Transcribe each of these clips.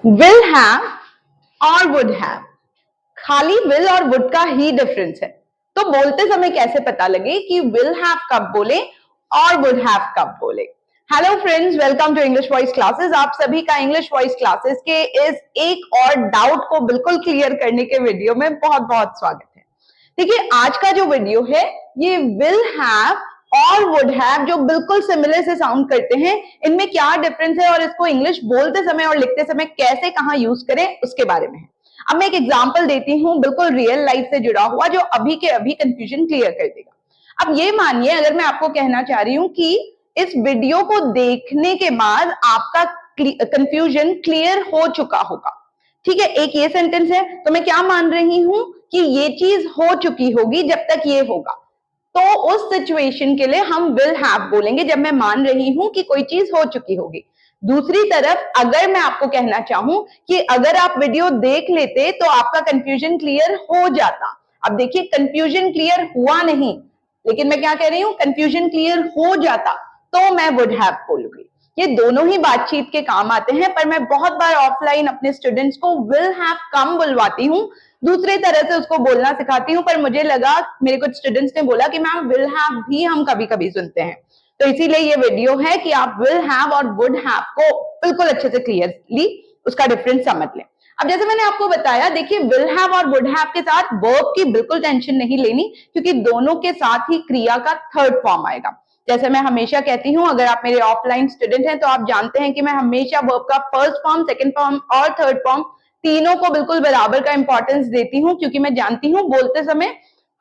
Will have और would have, खाली will और वुड का ही डिफरेंस है। तो बोलते समय कैसे पता लगे कि विल हैव कब बोले और वुड हैव कब बोले। Hello friends, welcome to English voice classes. आप सभी का इंग्लिश वॉइस क्लासेस के इस एक और डाउट को बिल्कुल क्लियर करने के वीडियो में बहुत बहुत स्वागत है। देखिए, आज का जो वीडियो है ये विल हैव और वुड हैव जो बिल्कुल सिमिलर से साउंड करते हैं, इनमें क्या डिफरेंस है और इसको इंग्लिश बोलते समय और लिखते समय कैसे कहां यूज करें उसके बारे में है। अब मैं एक एग्जांपल देती हूं बिल्कुल रियल लाइफ से जुड़ा हुआ, जो अभी के अभी कंफ्यूजन क्लियर कर देगा। अब ये मानिए, अगर मैं आपको कहना चाह रही हूं कि इस वीडियो को देखने के बाद आपका कंफ्यूजन क्लियर हो चुका होगा, ठीक है, एक ये सेंटेंस है, तो मैं क्या मान रही हूं कि ये चीज हो चुकी होगी जब तक ये होगा। तो उस सिचुएशन के लिए हम विल हैव बोलेंगे जब मैं मान रही हूं कि कोई चीज हो चुकी होगी। दूसरी तरफ अगर मैं आपको कहना चाहूं कि अगर आप वीडियो देख लेते तो आपका कंफ्यूजन क्लियर हो जाता। अब देखिए, कंफ्यूजन क्लियर हुआ नहीं, लेकिन मैं क्या कह रही हूं, कंफ्यूजन क्लियर हो जाता, तो मैं वुड हैव बोलूंगी। ये दोनों ही बातचीत के काम आते हैं, पर मैं बहुत बार ऑफलाइन अपने स्टूडेंट्स को विल हैव कम बुलवाती हूँ, दूसरे तरह से उसको बोलना सिखाती हूँ। पर मुझे लगा, मेरे कुछ स्टूडेंट्स ने बोला कि मैम विल हैव भी हम कभी कभी सुनते हैं, तो इसीलिए ये वीडियो है कि आप विल हैव और वुड हैव को बिल्कुल अच्छे से क्लियरली उसका डिफरेंस समझ लें। अब जैसे मैंने आपको बताया, देखिए विल हैव और वुड हैव के साथ वर्ब की बिल्कुल टेंशन नहीं लेनी, क्योंकि दोनों के साथ ही क्रिया का थर्ड फॉर्म आएगा। जैसे मैं हमेशा कहती हूं, अगर आप मेरे ऑफलाइन स्टूडेंट हैं तो आप जानते हैं कि मैं हमेशा वर्ब का फर्स्ट फॉर्म, सेकंड फॉर्म और थर्ड फॉर्म तीनों को बिल्कुल बराबर का इंपॉर्टेंस देती हूं, क्योंकि मैं जानती हूं बोलते समय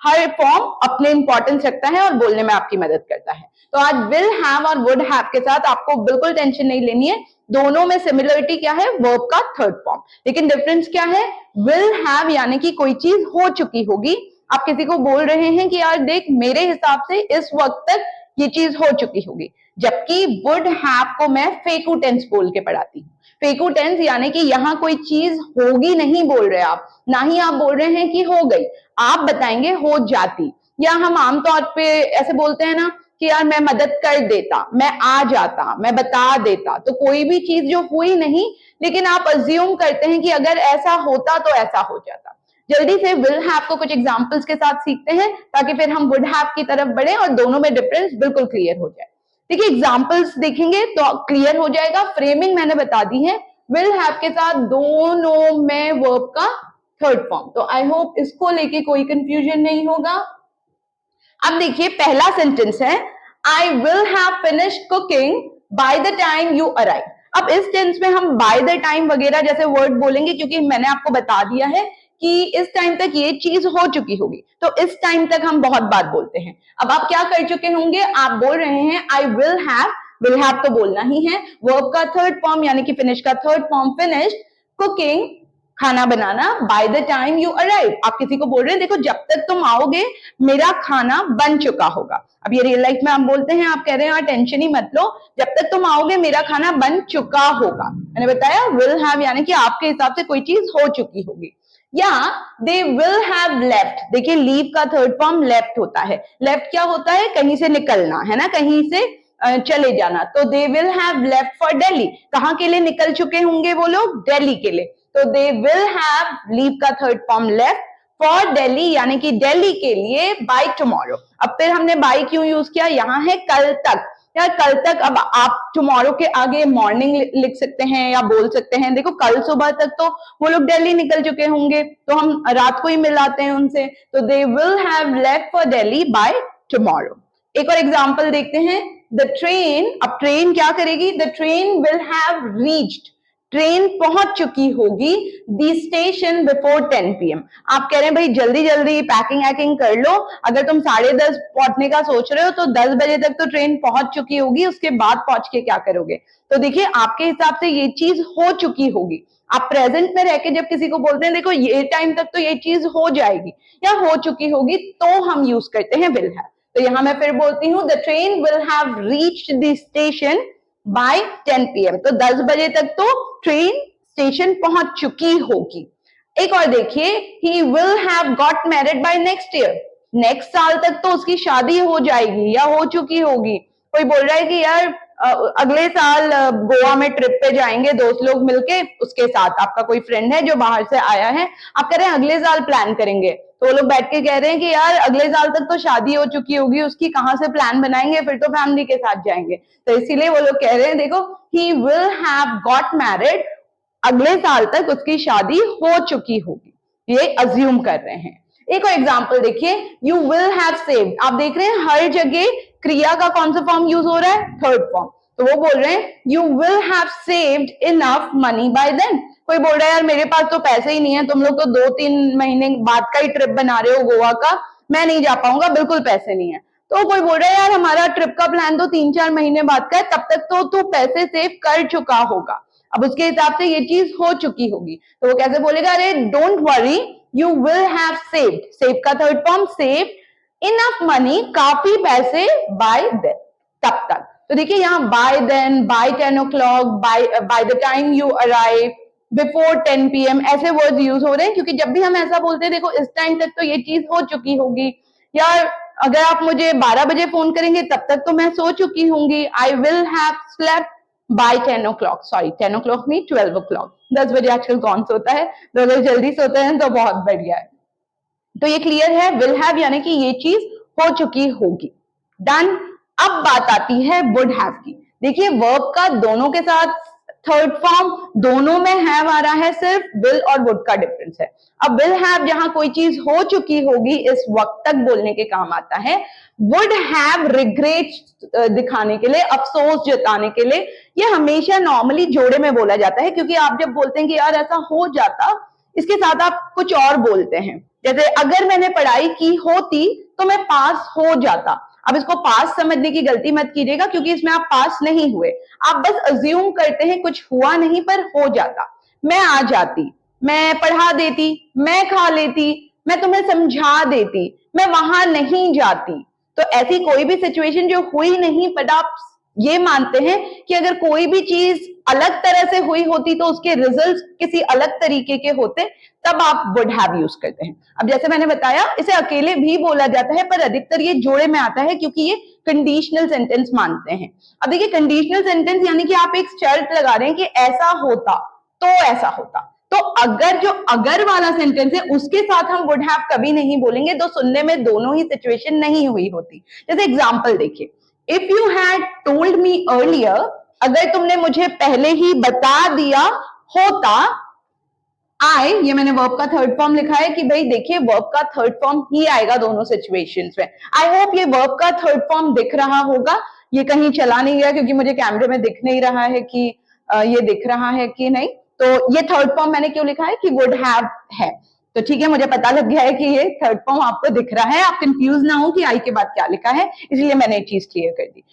हर फॉर्म अपने इंपॉर्टेंस रखता है और बोलने में आपकी मदद करता है। तो आज विल हैव और वुड हैव के साथ आपको बिल्कुल टेंशन नहीं लेनी है, दोनों में सिमिलरिटी क्या है, वर्ब का थर्ड फॉर्म, लेकिन डिफरेंस क्या है, विल हैव यानी कि कोई चीज हो चुकी होगी। आप किसी को बोल रहे हैं कि यार देख, मेरे हिसाब से इस वक्त तक ये चीज हो चुकी होगी, जबकि वुड हैव को मैं फेकू टेंस बोल के पढ़ाती हूँ। फेकू टेंस यानी कि यहाँ कोई चीज होगी नहीं बोल रहे आप, ना ही आप बोल रहे हैं कि हो गई, आप बताएंगे हो जाती। या हम आमतौर पे ऐसे बोलते हैं ना कि यार मैं मदद कर देता, मैं आ जाता, मैं बता देता। तो कोई भी चीज जो हुई नहीं, लेकिन आप अज्यूम करते हैं कि अगर ऐसा होता तो ऐसा हो जाता। जल्दी से विल हैव को कुछ एग्जांपल्स के साथ सीखते हैं, ताकि फिर हम वुड हैव की तरफ बढ़े और दोनों में डिफरेंस बिल्कुल क्लियर हो जाए। देखिए, एग्जांपल्स देखेंगे तो क्लियर हो जाएगा। फ्रेमिंग मैंने बता दी है, विल हैव के साथ दोनों में वर्ब का थर्ड फॉर्म। तो आई होप इसको लेके कोई कंफ्यूजन नहीं होगा। अब देखिए, पहला सेंटेंस है, आई will have finished cooking by the time you arrive. अब इस टेंस में हम बाय द टाइम वगैरह जैसे वर्ड बोलेंगे, क्योंकि मैंने आपको बता दिया है कि इस टाइम तक ये चीज हो चुकी होगी, तो इस टाइम तक हम बहुत बात बोलते हैं। अब आप क्या कर चुके होंगे, आप बोल रहे हैं आई विल हैव तो बोलना ही है, वर्ब का थर्ड फॉर्म यानी कि फिनिश का थर्ड फॉर्म फिनिश, कुकिंग खाना बनाना, by the time you arrive आप किसी को बोल रहे हैं देखो जब तक तुम आओगे मेरा खाना बन चुका होगा। अब ये रियल लाइफ में हम बोलते हैं, आप कह रहे हैं यार टेंशन ही मत लो, जब तक तुम आओगे मेरा खाना बन चुका होगा। मैंने बताया विल हैव यानी कि आपके हिसाब से कोई चीज हो चुकी होगी। या दे विल हैव लेफ्ट, देखिए लीव का थर्ड फॉर्म लेफ्ट होता है। लेफ्ट क्या होता है, कहीं से निकलना है ना, कहीं से चले जाना। तो they will have left for Delhi, कहां के लिए निकल चुके होंगे वो लोग, दिल्ली के लिए। तो दे विल हैव लीव का third form left for Delhi यानी कि दिल्ली के लिए बाय टुमारो। अब फिर हमने बाय क्यों यूज किया, यहाँ है कल तक, यार कल तक। अब आप टुमारो के आगे मॉर्निंग लिख सकते हैं या बोल सकते हैं, देखो कल सुबह तक तो वो लोग दिल्ली निकल चुके होंगे, तो हम रात को ही मिलाते हैं उनसे। तो they will have left for Delhi by tomorrow. एक और एग्जांपल देखते हैं, द ट्रेन, अब ट्रेन क्या करेगी, the train will have reached, train पहुंच चुकी होगी दी स्टेशन बिफोर 10 PM। आप कह रहे हैं भाई जल्दी जल्दी पैकिंग वैकिंग कर लो, अगर तुम 10:30 पहुंचने का सोच रहे हो तो 10 बजे तक तो ट्रेन पहुंच चुकी होगी, उसके बाद पहुंच के क्या करोगे। तो देखिए, आपके हिसाब से ये चीज हो चुकी होगी। आप प्रेजेंट में रह के जब किसी को बोलते हैं देखो ये टाइम तक तो ये चीज हो जाएगी या हो चुकी होगी, तो हम यूज करते हैं विल हैव। तो यहां मैं फिर बोलती हूँ, the train will have reached the station by 10 PM। तो 10 बजे तक तो ट्रेन स्टेशन पहुंच चुकी होगी। एक और देखिए, he will have got married bye next year, next साल तक तो उसकी शादी हो जाएगी या हो चुकी होगी। कोई बोल रहा है कि यार अगले साल गोवा में ट्रिप पे जाएंगे दोस्त लोग मिलके, उसके साथ आपका कोई फ्रेंड है जो बाहर से आया है, आप कह रहे हैं अगले साल प्लान करेंगे, तो वो लोग बैठ के कह रहे हैं कि यार अगले साल तक तो शादी हो चुकी होगी उसकी, कहाँ से प्लान बनाएंगे, फिर तो फैमिली के साथ जाएंगे। तो इसीलिए वो लोग कह रहे हैं देखो, he will have got married, अगले साल तक उसकी शादी हो चुकी होगी, ये अज्यूम कर रहे हैं। एक और एग्जाम्पल देखिए, यू विल हैव सेव्ड, आप देख रहे हैं हर जगह क्रिया का कौन सा फॉर्म यूज हो रहा है, थर्ड फॉर्म। तो वो बोल रहे हैं you will have saved enough money by then. कोई बोल रहा है यार मेरे पास तो पैसे ही नहीं है, तुम लोग तो 2-3 महीने बाद का ही ट्रिप बना रहे हो गोवा का, मैं नहीं जा पाऊंगा, बिल्कुल पैसे नहीं है। तो कोई बोल रहा है यार हमारा ट्रिप का प्लान तो 3-4 महीने बाद का है, तब तक तो तू पैसे सेव कर चुका होगा, अब उसके हिसाब से ये चीज हो चुकी होगी। तो वो कैसे बोलेगा, अरे don't worry you will have saved, save का third form save, enough money, काफी पैसे, बाय देन, तब तक। तो देखिए यहाँ by then, by 10 o'clock, by the time you arrive, before 10 PM ऐसे वर्ड यूज हो रहे हैं, क्योंकि जब भी हम ऐसा बोलते हैं देखो इस टाइम तक तो ये चीज हो चुकी होगी, यार अगर आप मुझे 12 बजे फोन करेंगे तब तक तो मैं सो चुकी होंगी, I will have slept by 10 o'clock, sorry 10 o'clock नहीं 12 o'clock, 10 बजे आजकल कौन सोता है, तो अगर जल्दी सोते हैं तो बहुत बढ़िया है। तो ये क्लियर है, विल हैव यानी कि ये चीज हो चुकी होगी, डन। अब बात आती है वुड हैव की। देखिए वर्ब का दोनों के साथ थर्ड फॉर्म, दोनों में हैव आ रहा है, सिर्फ विल और वुड का डिफरेंस है। अब विल हैव जहां कोई चीज हो चुकी होगी इस वक्त तक बोलने के काम आता है, वुड हैव रिग्रेट दिखाने के लिए, अफसोस जताने के लिए, ये हमेशा नॉर्मली जोड़े में बोला जाता है, क्योंकि आप जब बोलते हैं कि यार ऐसा हो जाता, इसके साथ आप कुछ और बोलते हैं, जैसे अगर मैंने पढ़ाई की होती तो मैं पास हो जाता। अब इसको पास समझने की गलती मत कीजिएगा, क्योंकि इसमें आप पास नहीं हुए, आप बस अज्यूम करते हैं कुछ हुआ नहीं पर हो जाता। मैं आ जाती, मैं पढ़ा देती, मैं खा लेती, मैं तुम्हें समझा देती, मैं वहां नहीं जाती। तो ऐसी कोई भी सिचुएशन जो हुई नहीं, बट आप ये मानते हैं कि अगर कोई भी चीज अलग तरह से हुई होती तो उसके रिजल्ट्स किसी अलग तरीके के होते, तब आप वुड हैव यूज करते हैं। अब जैसे मैंने बताया इसे अकेले भी बोला जाता है, पर अधिकतर ये जोड़े में आता है क्योंकि ये कंडीशनल सेंटेंस मानते हैं। अब देखिए कंडीशनल सेंटेंस यानी कि आप एक शर्त लगा रहे हैं कि ऐसा होता तो ऐसा होता, तो अगर जो अगर वाला सेंटेंस है उसके साथ हम वुड हैव कभी नहीं बोलेंगे, तो सुनने में दोनों ही सिचुएशन नहीं हुई होती। जैसे एग्जाम्पल देखिए, if you had told me earlier, अगर तुमने मुझे पहले ही बता दिया होता, आई, ये मैंने वर्ब का थर्ड फॉर्म लिखा है कि भाई देखिए वर्ब का थर्ड फॉर्म ही आएगा दोनों सिचुएशंस में। आई होप ये वर्ब का थर्ड फॉर्म दिख रहा होगा, ये कहीं चला नहीं गया, क्योंकि मुझे कैमरे में दिख नहीं रहा है कि ये दिख रहा है कि नहीं। तो ये थर्ड फॉर्म मैंने क्यों लिखा है कि वुड हैव है, तो ठीक है, मुझे पता लग गया है कि ये थर्ड फॉर्म आपको दिख रहा है, आप कंफ्यूज ना हो कि आई के बाद क्या लिखा है, इसलिए मैंने ये चीज क्लियर कर दी।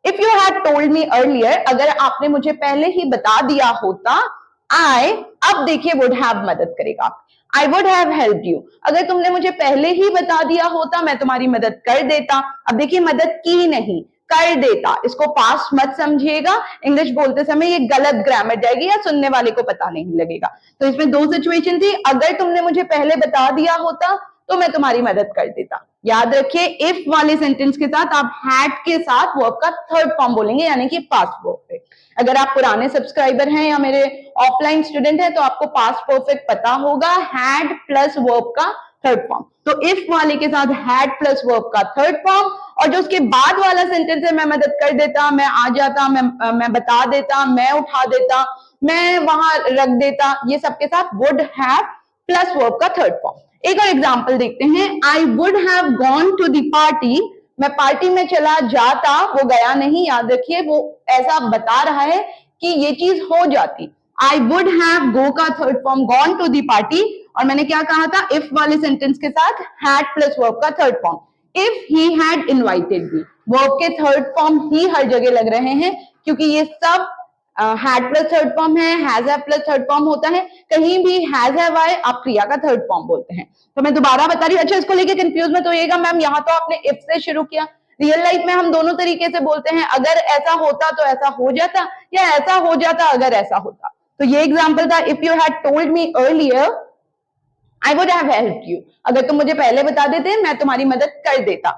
If you had told me earlier, अगर आपने मुझे पहले ही बता दिया होता, आई, अब देखिए वुड हैव मदद करेगा, आई वुड हैव हेल्प यू, अगर तुमने मुझे पहले ही बता दिया होता मैं तुम्हारी मदद कर देता। अब देखिए मदद की नहीं, कर देता, इसको पास्ट मत समझिएगा, इंग्लिश बोलते समय ये गलत ग्रामर जाएगी या सुनने वाले को पता नहीं लगेगा। तो इसमें दो सिचुएशन थी, अगर तुमने मुझे पहले बता दिया होता तो मैं तुम्हारी मदद कर देता। याद रखिए इफ वाले सेंटेंस के साथ आप हैड के साथ वर्ब का थर्ड फॉर्म बोलेंगे, यानी कि पास्ट परफेक्ट। अगर आप पुराने सब्सक्राइबर हैं या मेरे ऑफलाइन स्टूडेंट हैं तो आपको पास्ट परफेक्ट पता होगा, हैड प्लस वर्ब का थर्ड फॉर्म। तो इफ वाले के साथ हैड प्लस वर्ब का थर्ड फॉर्म, और जो उसके बाद वाला सेंटेंस है मैं मदद कर देता, मैं आ जाता, मैं बता देता, मैं उठा देता, मैं वहां रख देता, ये सबके साथ वुड हैव प्लस वर्ब का थर्ड फॉर्म। एक और एग्जाम्पल देखते हैं, I would have gone to the party, मैं पार्टी में चला जाता, वो गया नहीं, याद रखिए वो ऐसा बता रहा है कि ये चीज हो जाती। आई वुड हैव गो का third form gone to the party, और मैंने क्या कहा था, इफ वाले सेंटेंस के साथ हैड प्लस वर्ब का third form. If he had invited me, verb के थर्ड फॉर्म ही हर जगह लग रहे हैं, क्योंकि ये सब हैड प्लस थर्ड फॉर्म है, has have plus third form होता है, कहीं भी हैज हैव आए आप क्रिया का थर्ड फॉर्म बोलते हैं। तो मैं दोबारा बता रही हूँ, अच्छा इसको लेके कंफ्यूज मत होइएगा, मैम यहाँ तो आपने इफ से शुरू किया, रियल लाइफ में हम दोनों तरीके से बोलते हैं, अगर ऐसा होता तो ऐसा हो जाता, या ऐसा हो जाता अगर ऐसा होता। तो ये एग्जाम्पल था, if you had told me earlier I would have helped you, अगर तुम मुझे पहले बता देते मैं तुम्हारी मदद कर देता।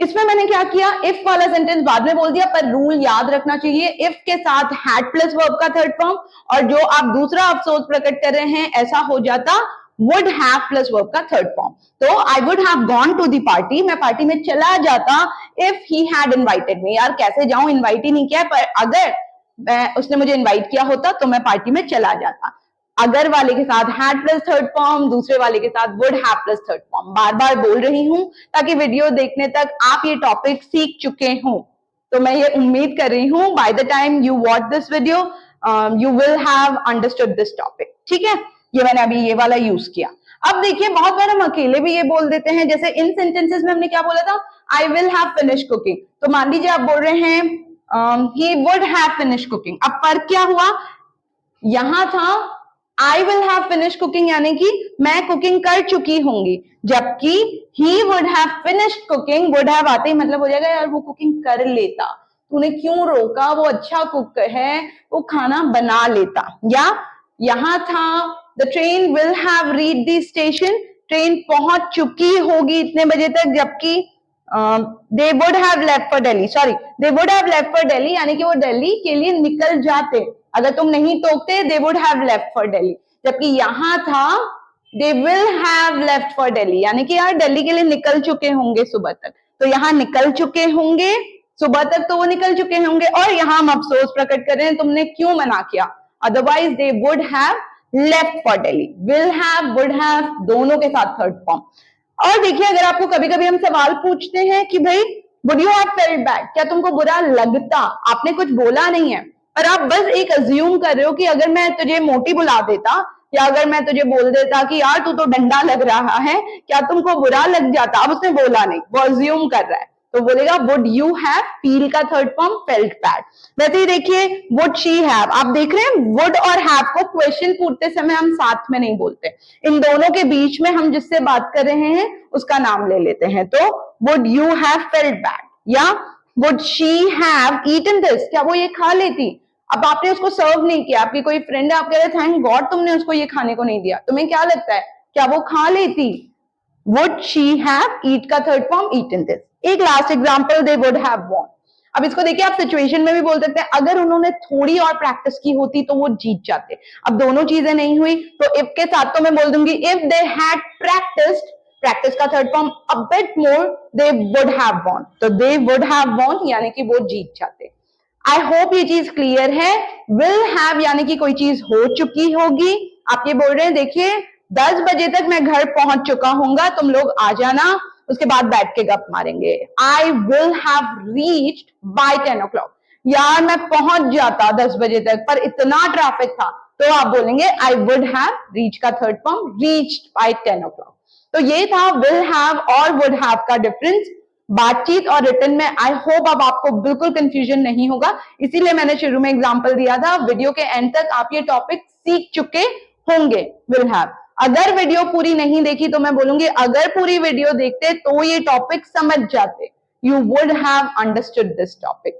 इसमें मैंने क्या किया, इफ वाला सेंटेंस बाद में बोल दिया, पर रूल याद रखना चाहिए, इफ के साथ हैड प्लस वर्ब का थर्ड फॉर्म, और जो आप दूसरा अफसोस प्रकट कर रहे हैं ऐसा हो जाता वुड हैव प्लस वर्ब का थर्ड फॉर्म। तो I would have gone to the party, मैं पार्टी में चला जाता, if he had invited me. यार कैसे जाऊं, इनवाइट ही नहीं किया, पर अगर उसने मुझे इनवाइट किया होता तो मैं पार्टी में चला जाता। अगर वाले के साथ हैड प्लस थर्ड फॉर्म, दूसरे वाले के साथ would have plus third form. बार बार बोल रही हूं ताकि वीडियो देखने तक आप ये टॉपिक सीख चुके हो। तो मैं ये उम्मीद कर रही हूं bye the time you watch this video you will have understood this topic. ठीक है, ये मैंने अभी ये वाला यूज किया। अब देखिए बहुत बार हम अकेले भी ये बोल देते हैं, जैसे इन सेंटेंसेस में हमने क्या बोला था, आई विल हैव फिनिश कुकिंग। तो मान लीजिए आप बोल रहे हैं he would have finish cooking. अब फर्क क्या हुआ, यहां था आई विल हैव फिनिश कुकिंग यानी कि मैं कुकिंग कर चुकी होंगी, जबकि he would have finished cooking, would have आते ही मतलब हो जाएगा यार वो कुकिंग कर लेता, तूने क्यों रोका, वो अच्छा कुक है, वो खाना बना लेता। या यहां था the train will have reach the station, train पहुंच चुकी होगी इतने बजे तक, जबकि दे would have left for Delhi, sorry they would have left for Delhi यानी कि वो दिल्ली के लिए निकल जाते, अगर तुम नहीं टोकते दे would have left for Delhi. जबकि यहां था they will have left for Delhi यानी कि यार दिल्ली के लिए निकल चुके होंगे सुबह तक। तो यहाँ निकल चुके होंगे सुबह तक, तो वो निकल चुके होंगे, और यहाँ हम अफसोस प्रकट कर रहे हैं तुमने क्यों मना किया, otherwise they would have left for Delhi. Will have would have दोनों के साथ थर्ड फॉर्म। और देखिए अगर आपको कभी कभी हम सवाल पूछते हैं कि भाई would you have felt bad, क्या तुमको बुरा लगता, आपने कुछ बोला नहीं है पर आप बस एक अज्यूम कर रहे हो कि अगर मैं तुझे मोटी बुला देता या अगर मैं तुझे बोल देता कि यार तू तो डंडा लग रहा है, क्या तुमको बुरा लग जाता। अब उसने बोला नहीं, वो अज्यूम कर रहा है, तो बोलेगा वुड यू हैव, फील का थर्ड फॉर्म फेल्ट बैड। वैसे ही देखिए वुड शी हैव, आप देख रहे हैं वुड और हैव को क्वेश्चन पूछते समय हम साथ में नहीं बोलते, इन दोनों के बीच में हम जिससे बात कर रहे हैं उसका नाम ले लेते हैं। तो would you have felt bad या would she have eaten this, क्या वो ये खा लेती। अब आपने उसको सर्व नहीं किया, आपकी कोई फ्रेंड है, आप कह रहे थैंक गॉड तुमने उसको ये खाने को नहीं दिया, तुम्हें क्या लगता है क्या वो खा लेती। वुड शी हैव, ईट का थर्ड फॉर्म ईटन दिस। एक last example, they would have von. अब इसको देखिए आप सिचुएशन में भी बोल सकते हैं, अगर उन्होंने थोड़ी और प्रैक्टिस की होती तो वो जीत जाते। अब दोनों चीजें नहीं हुई तो इफ के साथ तो मैं बोल दूंगी if they had practised, practice का third form a bit more, they would have won. तो दे वुड हैव वॉन यानी कि वो जीत जाते। आई होप ये चीज क्लियर है। विल हैव यानी कि कोई चीज हो चुकी होगी, आप ये बोल रहे हैं देखिए 10 बजे तक मैं घर पहुंच चुका हूंगा, तुम लोग आ जाना, उसके बाद बैठ के गप मारेंगे। आई will have reached by 10 o'clock, यार मैं पहुंच जाता 10 बजे तक पर इतना ट्रैफिक था, तो आप बोलेंगे आई वुड हैव, रीच का third form reached by 10 o'clock। तो ये था विल हैव और वुड हैव का डिफरेंस बातचीत और रिटन में। आई होप अब आपको बिल्कुल कंफ्यूजन नहीं होगा, इसीलिए मैंने शुरू में एग्जांपल दिया था। वीडियो के एंड तक आप ये टॉपिक सीख चुके होंगे विल हैव। अगर वीडियो पूरी नहीं देखी तो मैं बोलूंगी अगर पूरी वीडियो देखते तो ये टॉपिक समझ जाते, you would have understood this topic.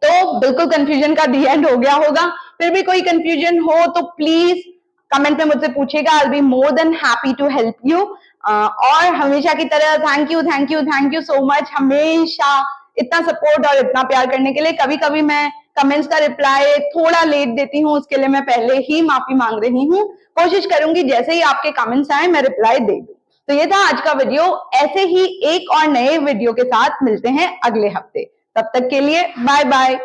तो बिल्कुल कंफ्यूजन का दी एंड हो गया होगा, फिर भी कोई कंफ्यूजन हो तो प्लीज कमेंट में मुझसे पूछेगा, I will be more than happy to help you. और हमेशा की तरह thank you thank you thank you so much, हमेशा इतना सपोर्ट और इतना प्यार करने के लिए। कभी कभी मैं कमेंट्स का रिप्लाई थोड़ा लेट देती हूँ, उसके लिए मैं पहले ही माफी मांग रही हूँ। कोशिश करूंगी जैसे ही आपके कमेंट्स आए मैं रिप्लाई दे दूं। तो ये था आज का वीडियो, ऐसे ही एक और नए वीडियो के साथ मिलते हैं अगले हफ्ते, तब तक के लिए बाय बाय।